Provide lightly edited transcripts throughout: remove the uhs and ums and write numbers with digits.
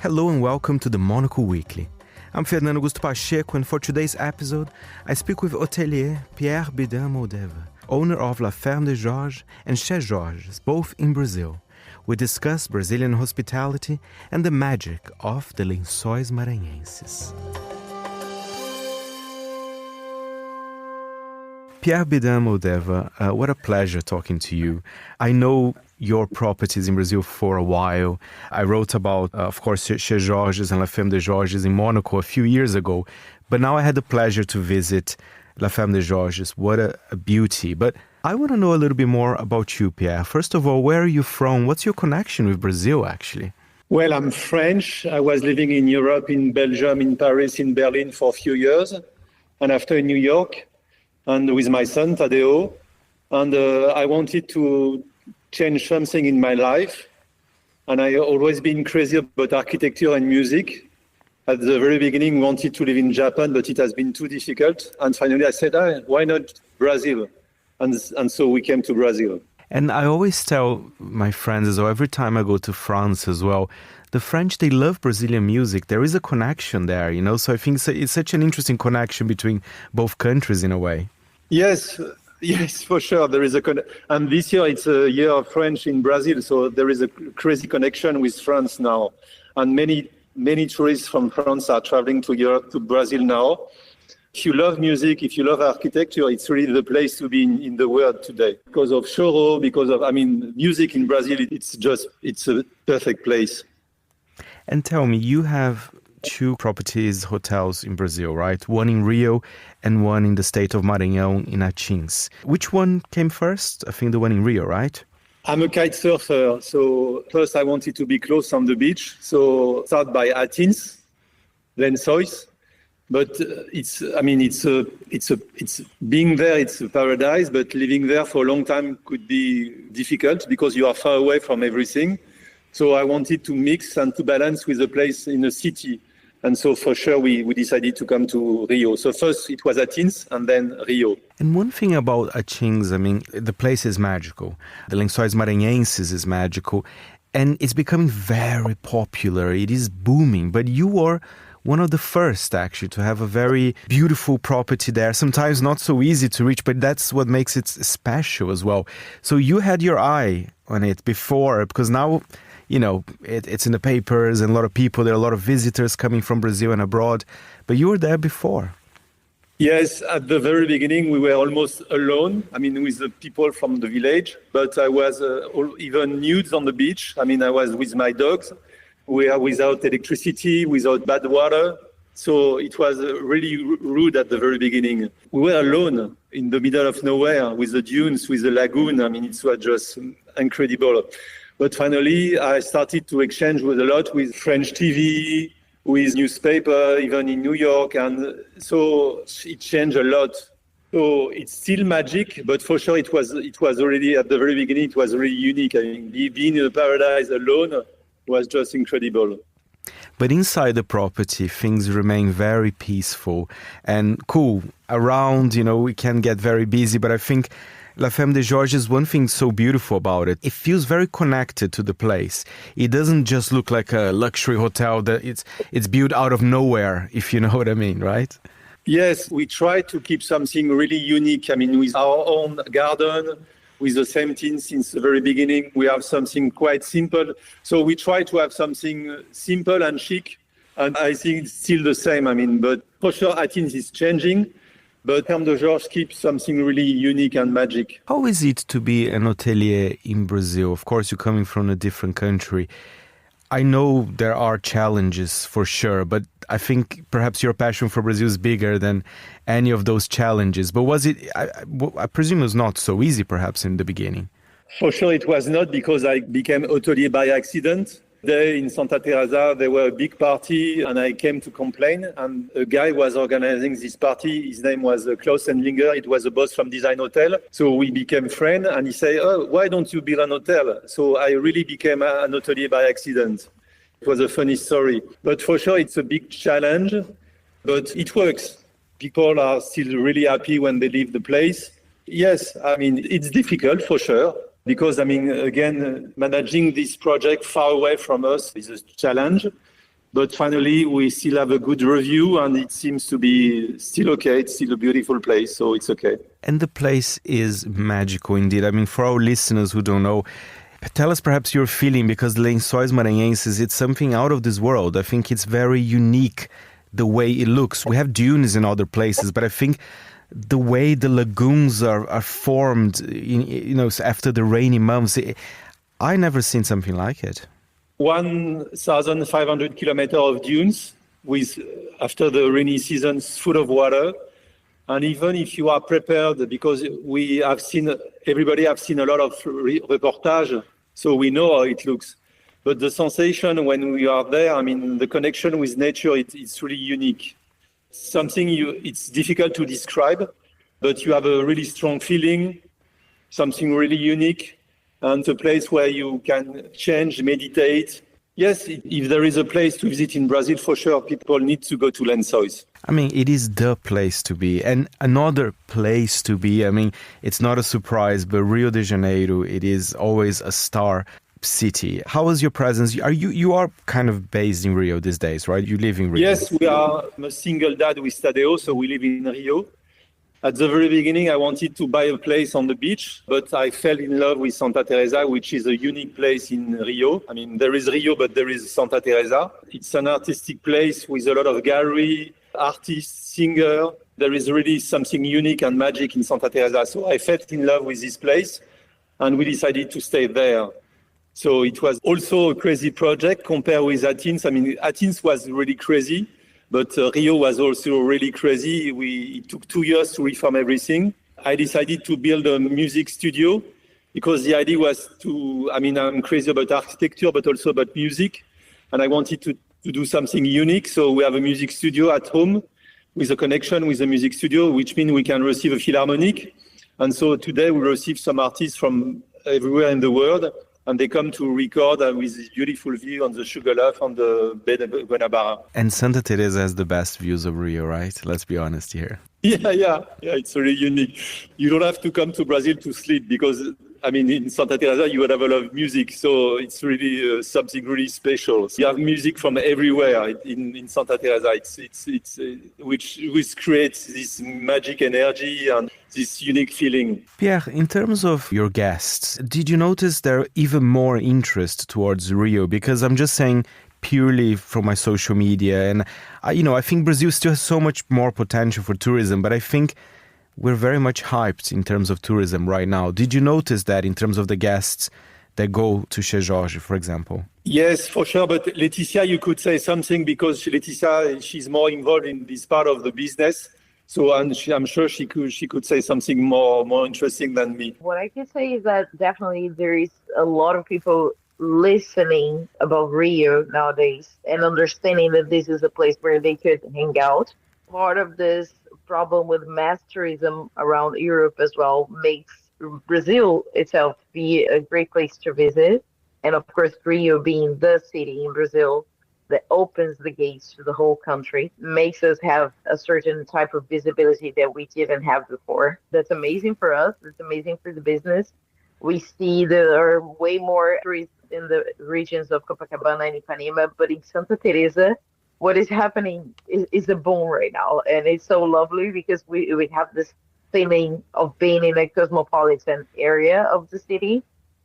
Hello and welcome to the Monocle Weekly. I'm Fernando Augusto Pacheco, and for today's episode, I speak with hotelier Pierre Bident-Moldeva, owner of La Ferme de Georges and Chez Georges, both in Brazil. We discuss Brazilian hospitality and the magic of the Lençóis Maranhenses. Pierre Bident-Moldeva, what a pleasure talking to you. I know your properties in Brazil for a while. I wrote about, of course, Chez Georges and La Ferme de Georges in Monaco a few years ago, but now I had the pleasure to visit La Ferme de Georges. What a beauty. But I want to know a little bit more about you, Pierre. First of all, where are you from? What's your connection with Brazil, actually? Well, I'm French. I was living in Europe, in Belgium, in Paris, in Berlin for a few years, and after in New York, and with my son, Tadeo. And I wanted to change something in my life. And I always been crazy about architecture and music. At the very beginning, wanted to live in Japan, but it has been too difficult. And finally, I said, why not Brazil? And so we came to Brazil. And I always tell my friends as well, every time I go to France as well, the French, they love Brazilian music. There is a connection there, you know? So I think it's such an interesting connection between both countries in a way. Yes, for sure. There is and this year it's a year of French in Brazil, so there is a crazy connection with France now. And many tourists from France are traveling to Europe, to Brazil now. If you love music, if you love architecture, it's really the place to be in the world today. Because of choro, music in Brazil, it's a perfect place. And tell me, you have two properties, hotels in Brazil, right? One in Rio and one in the state of Maranhão in Atins. Which one came first? I think the one in Rio, right? I'm a kite surfer, so first I wanted to be close on the beach. So start by Atins, Lençóis. But it's being there, it's a paradise, but living there for a long time could be difficult because you are far away from everything. So I wanted to mix and to balance with a place in a city. And so for sure, we decided to come to Rio. So first it was Atins and then Rio. And one thing about Atins, the place is magical. The Lençóis Maranhenses is magical. And it's becoming very popular. It is booming. But you are one of the first, actually, to have a very beautiful property there. Sometimes not so easy to reach, but that's what makes it special as well. So you had your eye on it before, because now, you know, it's in the papers and a lot of people, there are a lot of visitors coming from Brazil and abroad, but you were there before. Yes, at the very beginning, we were almost alone, with the people from the village, but I was even nude on the beach. I was with my dogs. We are without electricity, without bad water. So it was really rude at the very beginning. We were alone in the middle of nowhere with the dunes, with the lagoon. It was just incredible. But finally, I started to exchange a lot with French TV, with newspaper, even in New York. And so it changed a lot. So it's still magic, but for sure it was already, at the very beginning, it was really unique. Being in a paradise alone was just incredible. But inside the property, things remain very peaceful and cool. Around, we can get very busy, but I think La Ferme de Georges, one thing so beautiful about it, it feels very connected to the place. It doesn't just look like a luxury hotel that it's built out of nowhere, if you know what I mean, right? Yes, we try to keep something really unique. With our own garden, with the same team since the very beginning. We have something quite simple. So we try to have something simple and chic. And I think it's still the same. But for sure, Atins is changing. But Ferme de Georges keeps something really unique and magic. How is it to be an hotelier in Brazil? Of course, you're coming from a different country. I know there are challenges for sure, but I think perhaps your passion for Brazil is bigger than any of those challenges. But was it, I presume it was not so easy perhaps in the beginning? For sure it was not, because I became hotelier by accident. There in Santa Teresa, there were a big party and I came to complain, and a guy was organizing this party. His name was Klaus Endlinger. It was a boss from Design Hotel. So we became friends, and he said, why don't you build an hotel? So I really became an hotelier by accident. It was a funny story. But for sure, it's a big challenge. but it works. People are still really happy when they leave the place. Yes, I mean, it's difficult for sure, because, I mean, again, managing this project far away from us is a challenge. But finally, we still have a good review, and it seems to be still okay. It's still a beautiful place, so it's okay. And the place is magical indeed. I mean, for our listeners who don't know, tell us perhaps your feeling, because Lençóis Maranhenses, it's something out of this world. I think it's very unique, the way it looks. We have dunes in other places, but I think the way the lagoons are formed, after the rainy months, I never seen something like it. 1,500 kilometers of dunes with, after the rainy seasons, full of water. And even if you are prepared, because everybody have seen a lot of reportage, so we know how it looks. But the sensation when we are there, I mean, the connection with nature, it's really unique. It's difficult to describe, but you have a really strong feeling, something really unique. And a place where you can change, meditate. Yes, if there is a place to visit in Brazil, for sure, people need to go to Lençóis. I mean, it is the place to be. And another place to be, I mean, it's not a surprise, but Rio de Janeiro, it is always a star city. How was your presence? You are kind of based in Rio these days, right? You live in Rio. Yes, we are. I'm a single dad with Tadeo, so we live in Rio. At the very beginning, I wanted to buy a place on the beach, but I fell in love with Santa Teresa, which is a unique place in Rio. I mean, there is Rio, but there is Santa Teresa. It's an artistic place with a lot of gallery, artists, singer. There is really something unique and magic in Santa Teresa. So I fell in love with this place, and we decided to stay there. So it was also a crazy project compared with Atins. I mean, Atins was really crazy. But Rio was also really crazy. It took 2 years to reform everything. I decided to build a music studio because the idea was I'm crazy about architecture, but also about music. And I wanted to do something unique. So we have a music studio at home with a connection with the music studio, which means we can receive a philharmonic. And so today we receive some artists from everywhere in the world. And they come to record with this beautiful view on the Sugarloaf on the Bay de Guanabara. And Santa Teresa has the best views of Rio, right? Let's be honest here. Yeah, it's really unique. You don't have to come to Brazil to sleep because, I mean, in Santa Teresa, you would have a lot of music. So it's really something really special. You have music from everywhere in Santa Teresa. Which creates this magic energy and this unique feeling. Pierre, in terms of your guests, did you notice there even more interest towards Rio? Because I'm just saying purely from my social media. And, I think Brazil still has so much more potential for tourism, but I think we're very much hyped in terms of tourism right now. Did you notice that in terms of the guests that go to Chez Georges, for example? Yes, for sure. But Laetitia, you could say something because Laetitia, she's more involved in this part of the business. So I'm sure she could say something more interesting than me. What I can say is that definitely there is a lot of people listening about Rio nowadays and understanding that this is a place where they could hang out. Part of this problem with mass tourism around Europe as well makes Brazil itself be a great place to visit. And of course, Rio being the city in Brazil that opens the gates to the whole country makes us have a certain type of visibility that we didn't have before. That's amazing for us. It's amazing for the business. We see there are way more tourists in the regions of Copacabana and Ipanema, but in Santa Teresa, what is happening is a boom right now. And it's so lovely because we have this feeling of being in a cosmopolitan area of the city.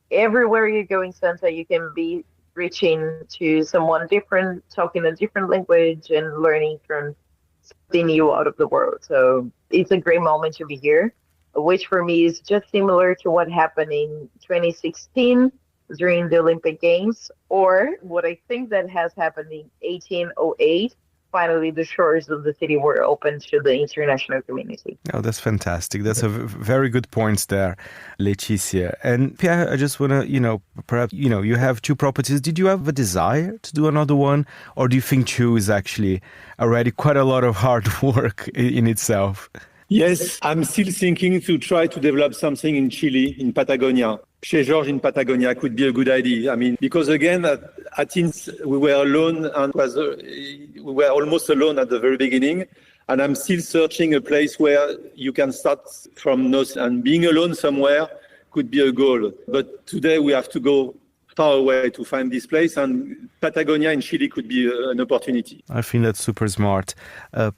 Everywhere you go in Santa, you can be reaching to someone different, talking a different language and learning from something new out of the world. So it's a great moment to be here, which for me is just similar to what happened in 2016 during the Olympic Games, or what I think that has happened in 1808. Finally, the shores of the city were open to the international community. Oh, that's fantastic. That's a very good points there, Laetitia. And Pierre, I just want to, perhaps, you have 2 properties. Did you have a desire to do another one? Or do you think 2 is actually already quite a lot of hard work in itself? Yes, I'm still thinking to try to develop something in Chile, in Patagonia. Chez Georges in Patagonia could be a good idea. I mean, because again, at Atins, we were alone and we were almost alone at the very beginning. And I'm still searching a place where you can start from nothing. And being alone somewhere could be a goal. But today we have to go far away to find this place. And Patagonia in Chile could be an opportunity. I think that's super smart.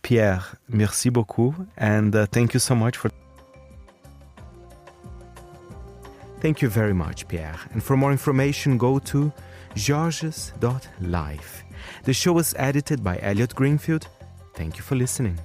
Pierre, merci beaucoup. And thank you so much for... Thank you very much, Pierre. And for more information, go to georges.life. The show was edited by Elliot Greenfield. Thank you for listening.